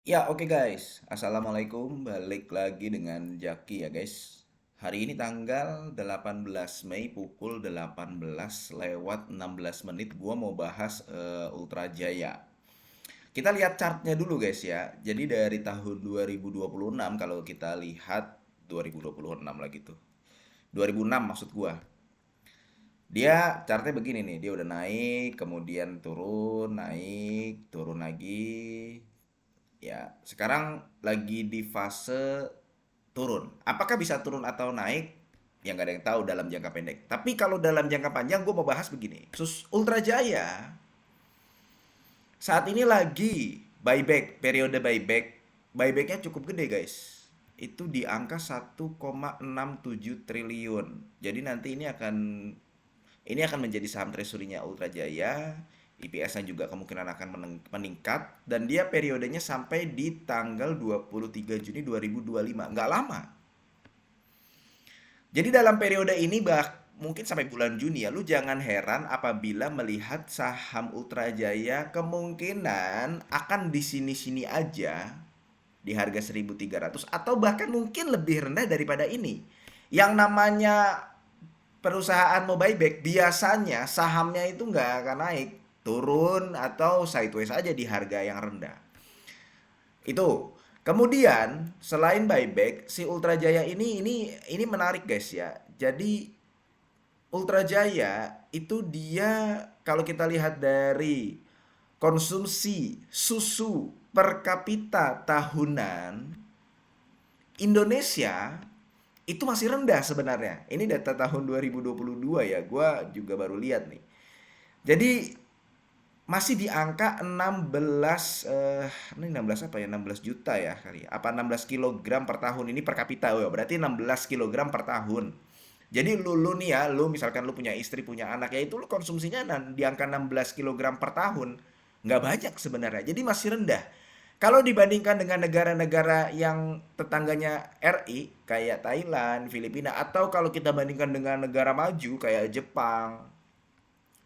Ya, oke guys. Assalamualaikum. Balik lagi dengan Jaki ya guys. Hari ini tanggal 18 Mei pukul 18 lewat 16 menit. Gua mau bahas Ultra Jaya. Kita lihat chartnya dulu guys ya. Jadi dari tahun 2026 kalau kita lihat 2026 lagi tuh. 2006 maksud gua. Dia chartnya begini nih, dia udah naik, kemudian turun, naik, turun lagi. Ya, sekarang lagi di fase turun. Apakah bisa turun atau naik? Ya nggak ada yang tahu dalam jangka pendek. Tapi kalau dalam jangka panjang, gue mau bahas begini. Khusus Ultra Jaya saat ini lagi buyback, periode buyback. Buybacknya cukup gede guys. Itu di angka 1,67 triliun. Jadi nanti ini akan menjadi saham treasury-nya Ultra Jaya. IPS-nya juga kemungkinan akan meningkat dan dia periodenya sampai di tanggal 23 Juni 2025. Nggak lama. Jadi dalam periode ini mungkin sampai bulan Juni ya, lu jangan heran apabila melihat saham Ultra Jaya kemungkinan akan di sini-sini aja di harga 1.300 atau bahkan mungkin lebih rendah daripada ini. Yang namanya perusahaan mau buyback biasanya sahamnya itu nggak akan naik, turun atau sideways aja di harga yang rendah. Itu. Kemudian selain buyback, si Ultra Jaya ini menarik guys ya. Jadi Ultra Jaya itu dia kalau kita lihat dari konsumsi susu per kapita tahunan Indonesia itu masih rendah sebenarnya. Ini data tahun 2022 ya, gua juga baru lihat nih. Jadi masih di angka 16 ini 16 apa ya? 16 juta ya kali ya. Apa 16 kilogram per tahun ini per kapita. Oh, berarti 16 kilogram per tahun. Jadi lu nih ya, lu misalkan lu punya istri, punya anak ya itu lu konsumsinya di angka 16 kilogram per tahun. Nggak banyak sebenarnya. Jadi masih rendah. Kalau dibandingkan dengan negara-negara yang tetangganya RI kayak Thailand, Filipina atau kalau kita bandingkan dengan negara maju kayak Jepang,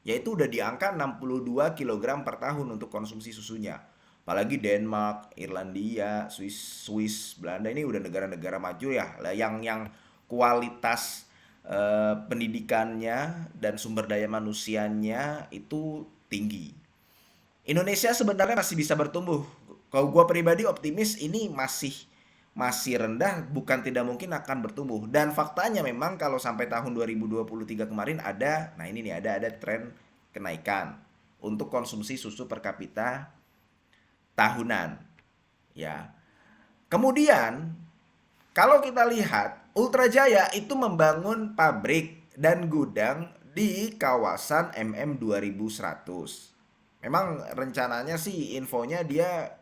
yaitu udah di angka 62 kilogram per tahun untuk konsumsi susunya. Apalagi Denmark, Irlandia, Swiss, Belanda ini udah negara-negara maju ya, lah yang kualitas pendidikannya dan sumber daya manusianya itu tinggi. Indonesia sebenarnya masih bisa bertumbuh. Kalau gue pribadi optimis ini masih rendah, bukan tidak mungkin akan bertumbuh. Dan faktanya memang kalau sampai tahun 2023 kemarin nah ini nih ada tren kenaikan untuk konsumsi susu per kapita tahunan, ya. Kemudian kalau kita lihat Ultra Jaya itu membangun pabrik dan gudang di kawasan MM 2100. Memang rencananya sih infonya dia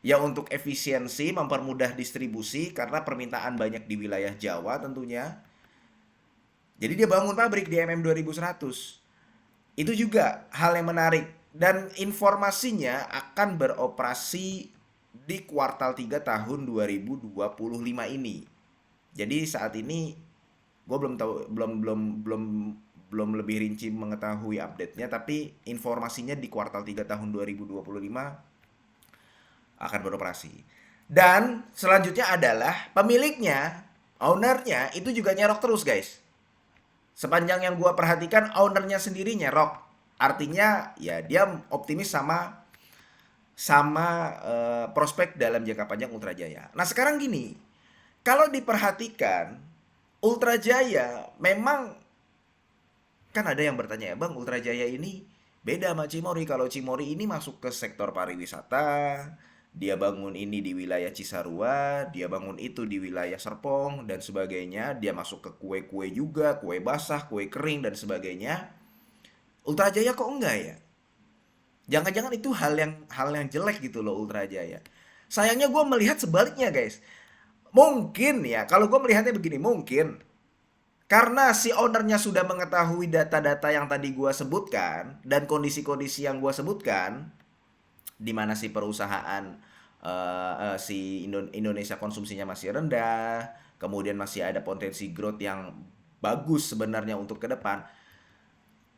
ya untuk efisiensi mempermudah distribusi karena permintaan banyak di wilayah Jawa tentunya. Jadi dia bangun pabrik di MM 2100. Itu juga hal yang menarik dan informasinya akan beroperasi di kuartal 3 tahun 2025 ini. Jadi saat ini gue belum tahu belum lebih rinci mengetahui update-nya tapi informasinya di kuartal 3 tahun 2025 akan beroperasi. Dan selanjutnya adalah pemiliknya, ownernya itu juga nyerok terus guys. Sepanjang yang gua perhatikan ownernya sendiri nyerok. Artinya ya dia optimis sama sama prospek dalam jangka panjang Ultra Jaya. Nah sekarang gini, kalau diperhatikan Ultra Jaya memang kan ada yang bertanya ya bang Ultra Jaya ini beda sama Cimory. Kalau Cimory ini masuk ke sektor pariwisata, dia bangun ini di wilayah Cisarua, dia bangun itu di wilayah Serpong dan sebagainya, dia masuk ke kue-kue juga, kue basah, kue kering dan sebagainya. Ultra Jaya kok enggak ya? Jangan-jangan itu hal yang jelek gitu loh Ultra Jaya. Sayangnya gue melihat sebaliknya guys. Mungkin ya, kalau gue melihatnya begini, mungkin karena si ownernya sudah mengetahui data-data yang tadi gua sebutkan dan kondisi-kondisi yang gua sebutkan, di mana si perusahaan si Indonesia konsumsinya masih rendah, kemudian masih ada potensi growth yang bagus sebenarnya untuk ke depan.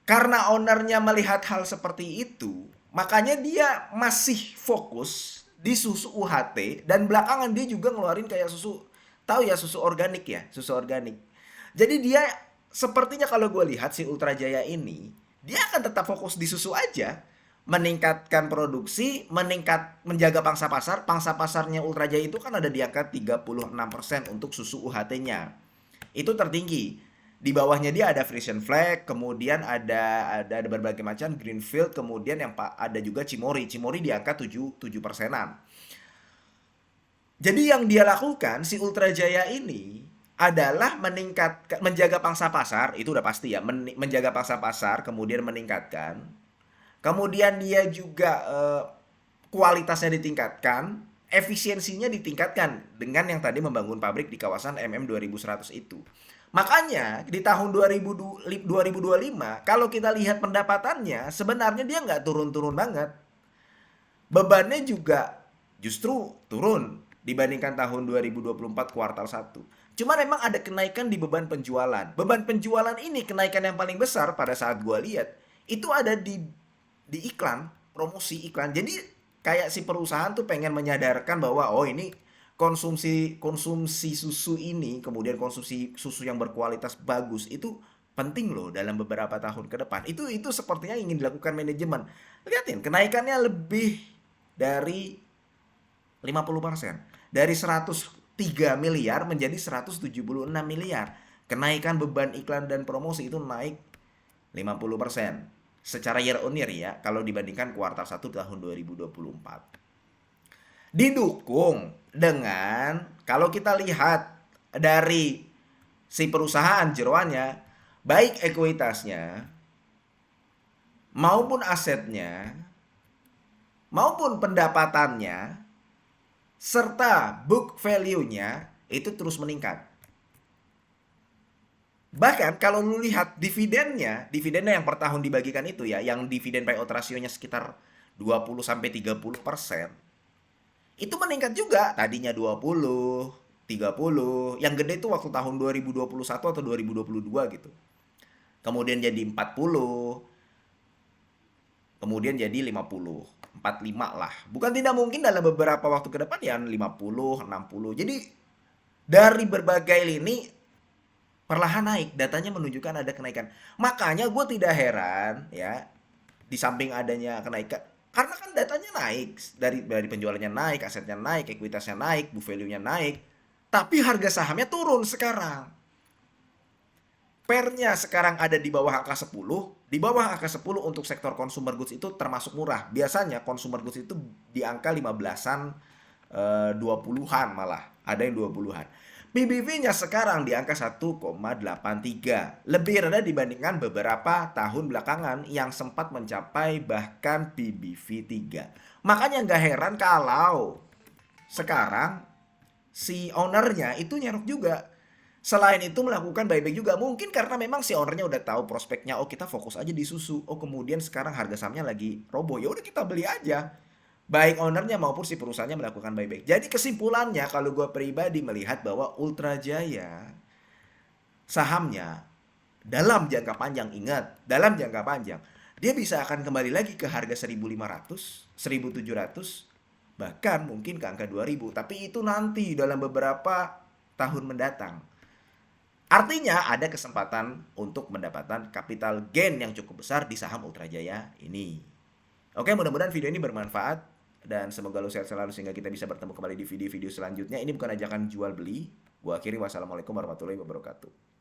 Karena ownernya melihat hal seperti itu, makanya dia masih fokus di susu UHT, dan belakangan dia juga ngeluarin kayak susu, tahu ya, susu organik ya, susu organik. Jadi dia sepertinya kalau gue lihat si Ultra Jaya ini, dia akan tetap fokus di susu aja, meningkatkan produksi, menjaga pangsa pasar. Pangsa pasarnya Ultra Jaya itu kan ada di angka 36% untuk susu UHT-nya. Itu tertinggi. Di bawahnya dia ada Frisian Flag, kemudian ada berbagai macam Greenfield, kemudian yang ada juga Cimory. Cimory di angka 7 persenan. Jadi yang dia lakukan si Ultra Jaya ini adalah menjaga pangsa pasar, itu udah pasti ya, menjaga pangsa pasar, kemudian meningkatkan. Kemudian dia juga kualitasnya ditingkatkan, efisiensinya ditingkatkan dengan yang tadi membangun pabrik di kawasan MM 2100 itu. Makanya di tahun 2025 kalau kita lihat pendapatannya sebenarnya dia nggak turun-turun banget. Bebannya juga justru turun dibandingkan tahun 2024 kuartal 1. Cuma memang ada kenaikan di beban penjualan. Beban penjualan ini kenaikan yang paling besar pada saat gua lihat itu ada di iklan, promosi iklan. Jadi kayak si perusahaan tuh pengen menyadarkan bahwa oh ini konsumsi susu ini, kemudian konsumsi susu yang berkualitas bagus itu penting loh dalam beberapa tahun ke depan. Itu sepertinya ingin dilakukan manajemen. Lihatin kenaikannya lebih dari 50%. Dari 103 miliar menjadi 176 miliar. Kenaikan beban iklan dan promosi itu naik 50% secara year on year ya, kalau dibandingkan kuartal 1 tahun 2024. Didukung dengan, kalau kita lihat dari si perusahaan jeroannya, baik ekuitasnya maupun asetnya maupun pendapatannya serta book value-nya itu terus meningkat. Bahkan kalau lu lihat dividennya yang per tahun dibagikan itu ya, yang dividen payout ratio-nya sekitar 20-30%, itu meningkat juga. Tadinya 20, 30, yang gede itu waktu tahun 2021 atau 2022 gitu. Kemudian jadi 40, kemudian jadi 50, 45 lah. Bukan tidak mungkin dalam beberapa waktu ke depan ya 50, 60. Jadi dari berbagai lini perlahan naik, datanya menunjukkan ada kenaikan. Makanya gue tidak heran ya, di samping adanya kenaikan, karena kan datanya naik, dari penjualannya naik, asetnya naik, ekuitasnya naik, book value-nya naik, tapi harga sahamnya turun sekarang. Pernya sekarang ada di bawah angka 10, di bawah angka 10 untuk sektor consumer goods itu termasuk murah. Biasanya consumer goods itu di angka 15-an, 20-an malah, ada yang 20-an. PBV-nya sekarang di angka 1,83, lebih rendah dibandingkan beberapa tahun belakangan yang sempat mencapai bahkan PBV 3. Makanya nggak heran kalau sekarang si ownernya itu nyerok juga. Selain itu melakukan buyback juga, mungkin karena memang si ownernya udah tahu prospeknya, oh kita fokus aja di susu, oh kemudian sekarang harga sahamnya lagi roboh, ya udah kita beli aja. Baik ownernya maupun si perusahaannya melakukan buyback. Jadi kesimpulannya kalau gue pribadi melihat bahwa Ultra Jaya sahamnya dalam jangka panjang, ingat, dalam jangka panjang dia bisa akan kembali lagi ke harga 1.500, 1.700, bahkan mungkin ke angka 2.000. Tapi itu nanti dalam beberapa tahun mendatang. Artinya ada kesempatan untuk mendapatkan capital gain yang cukup besar di saham Ultra Jaya ini. Oke, mudah-mudahan video ini bermanfaat dan semoga lo sehat selalu sehingga kita bisa bertemu kembali di video-video selanjutnya. Ini bukan ajakan jual beli. Gua akhiri, wassalamualaikum warahmatullahi wabarakatuh.